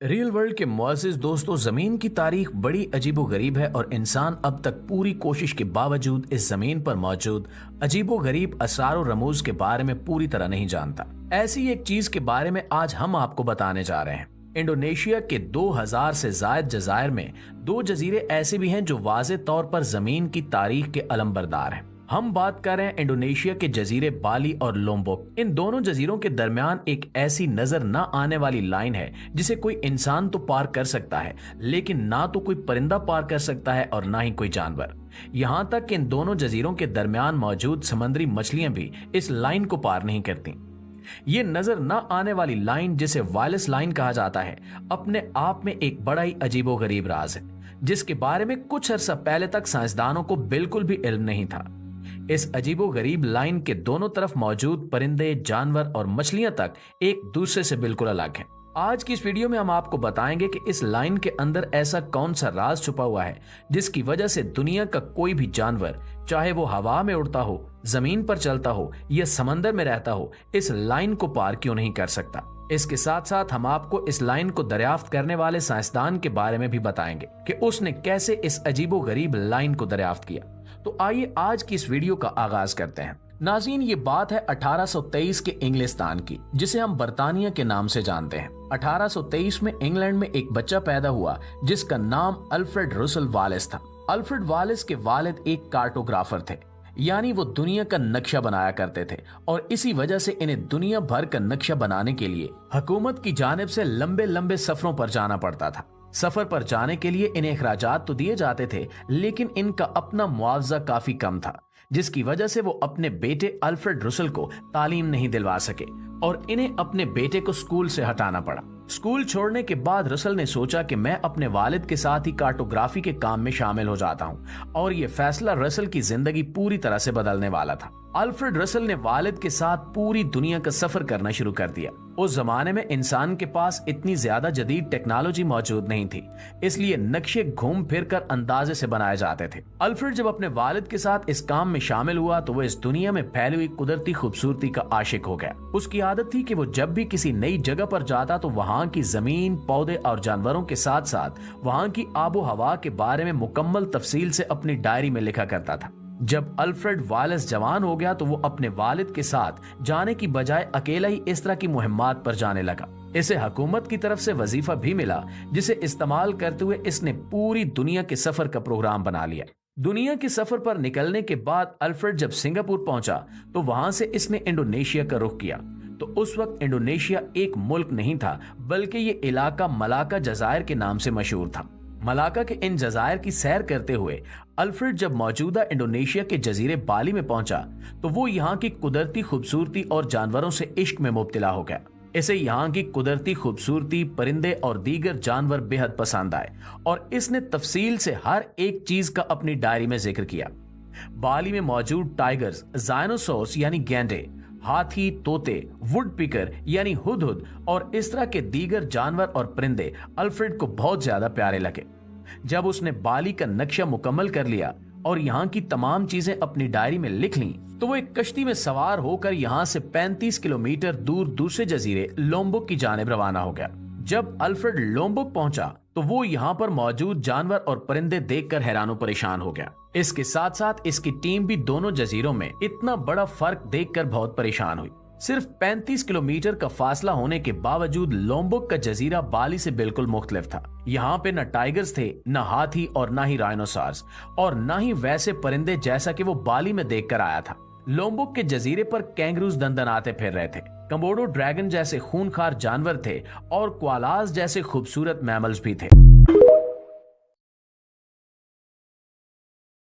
Real world के मुअज़्ज़िज़ दोस्तों, ज़मीन की तारीख बड़ी अजीबोगरीब है और इंसान अब तक पूरी कोशिश के बावजूद इस ज़मीन पर मौजूद अजीबोगरीब असरार और रमूज के बारे में पूरी तरह नहीं जानता। ऐसी एक चीज के बारे में आज हम आपको बताने जा रहे हैं। इंडोनेशिया के 2000 से जायद जज़ायर में दो जजीरे ऐसे भी हैं जो वाज़े तौर पर ज़मीन की तारीख के अलमबरदार हैं। हम बात कर रहे हैं इंडोनेशिया के जजीरे बाली और लोम्बोक। इन दोनों जजीरों के दरमियान एक ऐसी नजर न आने वाली लाइन है जिसे कोई इंसान तो पार कर सकता है, लेकिन ना तो कोई परिंदा पार कर सकता है और ना ही कोई जानवर। यहाँ तक कि इन दोनों जजीरों के दरमियान मौजूद समुद्री मछलियां भी इस लाइन को पार नहीं करती। ये नजर न आने वाली लाइन, जिसे वायलेस लाइन कहा जाता है, अपने आप में एक बड़ा ही अजीबोगरीब राज है, जिसके बारे में कुछ अरसा पहले तक साइंसदानों को बिल्कुल भी इल्म नहीं था। इस अजीबोगरीब लाइन के दोनों तरफ मौजूद परिंदे, जानवर और मछलियां तक एक दूसरे से बिल्कुल अलग हैं। आज की इस वीडियो में हम आपको बताएंगे कि इस लाइन के अंदर ऐसा कौन सा राज छुपा हुआ है जिसकी वजह से दुनिया का कोई भी जानवर, चाहे वो हवा में उड़ता हो, जमीन पर चलता हो या समंदर में रहता हो, इस लाइन को पार क्यों नहीं कर सकता। इसके साथ साथ हम आपको इस लाइन को दरियाफ्त करने वाले साइंसदान के बारे में भी बताएंगे कि उसने कैसे इस अजीबोगरीब लाइन को दरियाफ्त किया। तो आइए आज की इस वीडियो का आगाज करते हैं। नाज़रीन, ये बात है 1823 के इंग्लिस्तान की, जिसे हम बरतानिया के नाम से जानते हैं। 1823 में इंग्लैंड में एक बच्चा पैदा हुआ जिसका नाम अल्फ्रेड रसल वालेस था। अल्फ्रेड वालेस के वालिद एक कार्टोग्राफर थे, यानी वो दुनिया का नक्शा बनाया करते थे, और इसी वजह से इन्हें दुनिया भर का नक्शा बनाने के लिए हुकूमत की जानिब से लंबे लंबे सफरों पर जाना पड़ता था। सफर पर जाने के लिए इन्हें अखराजात तो दिए जाते थे, लेकिन इनका अपना मुआवजा काफी कम था, जिसकी वजह से वो अपने बेटे अल्फ्रेड रसल को तालीम नहीं दिलवा सके और इन्हें अपने बेटे को स्कूल से हटाना पड़ा। स्कूल छोड़ने के बाद रसल ने सोचा कि मैं अपने वालिद के साथ ही कार्टोग्राफी के काम में शामिल हो जाता हूं, और ये फैसला रसल की जिंदगी पूरी तरह से बदलने वाला था। अल्फ्रेड रसल ने वालिद के साथ पूरी दुनिया का सफर करना शुरू कर दिया। उस जमाने में इंसान के पास इतनी ज्यादा जदीद टेक्नोलॉजी मौजूद नहीं थी, इसलिए नक्शे घूम फिर कर अंदाजे से बनाए जाते थे। अल्फ्रेड जब अपने वालिद के साथ इस काम में शामिल हुआ तो वो इस दुनिया में फैली हुई कुदरती खूबसूरती का आशिक हो गया। उसकी आदत थी कि वो जब भी किसी नई जगह पर जाता तो वहाँ की जमीन, पौधे और जानवरों के साथ साथ वहाँ की आबो हवा के बारे में मुकम्मल तफसील से अपनी डायरी में लिखा करता था। जब अल्फ्रेड वालेस जवान हो गया तो वो अपने वालिद के साथ जाने की बजाय अकेला ही इस तरह की मुहिम्मात पर जाने लगा। इसे हुकूमत की तरफ से वजीफा भी मिला, जिसे इस्तेमाल करते हुए इसने पूरी दुनिया के सफर का प्रोग्राम बना लिया। दुनिया के सफर पर निकलने के बाद अल्फ्रेड जब सिंगापुर पहुंचा तो वहां से इसने इंडोनेशिया का रुख किया। तो उस वक्त इंडोनेशिया एक मुल्क नहीं था, बल्कि ये इलाका मलाका जज़ायर के नाम से मशहूर था। मलाका के इन जज़ायर की सैर करते हुए अल्फ्रेड जब मौजूदा इंडोनेशिया के जजीरे बाली में पहुंचा तो वो यहाँ की कुदरती खूबसूरती और जानवरों से इश्क में मुब्तला हो गया। इसे यहाँ की कुदरती खूबसूरती, परिंदे और दीगर जानवर बेहद पसंद आए और इसने तफसील से हर एक चीज का अपनी डायरी में जिक्र किया। बाली में मौजूद टाइगर्स, डायनासोर्स यानी गैंडे, हाथी, तोते, वुड पिकर यानी हुदहुद और इस तरह के दीगर जानवर और परिंदे अल्फ्रेड को बहुत ज्यादा प्यारे लगे। जब उसने बाली का नक्शा मुकम्मल कर लिया और यहाँ की तमाम चीजें अपनी डायरी में लिख लीं, तो वो एक कश्ती में सवार होकर यहाँ से 35 किलोमीटर दूर दूसरे जजीरे लोम्बोक की जानिब रवाना हो गया। जब अल्फ्रेड लोम्बोक पहुंचा तो वो यहाँ पर मौजूद जानवर और परिंदे देखकर हैरानो परेशान हो गया। इसके साथ साथ इसकी टीम भी दोनों जजीरों में इतना बड़ा फर्क देखकर बहुत परेशान हुई। सिर्फ 35 किलोमीटर का फासला होने के बावजूद लोम्बोक का जजीरा बाली से बिल्कुल मुख्तलिफ था। यहाँ पे न टाइगर्स थे, न हाथी और न ही डायनासोर्स, और न ही वैसे परिंदे जैसा कि वो बाली में देखकर आया था। लोम्बोक के जजीरे पर कैंगरूज दंदनाते फिर रहे थे, कमोडो ड्रैगन जैसे खूनखार जानवर थे और क्वालास जैसे खूबसूरत मैमल्स भी थे।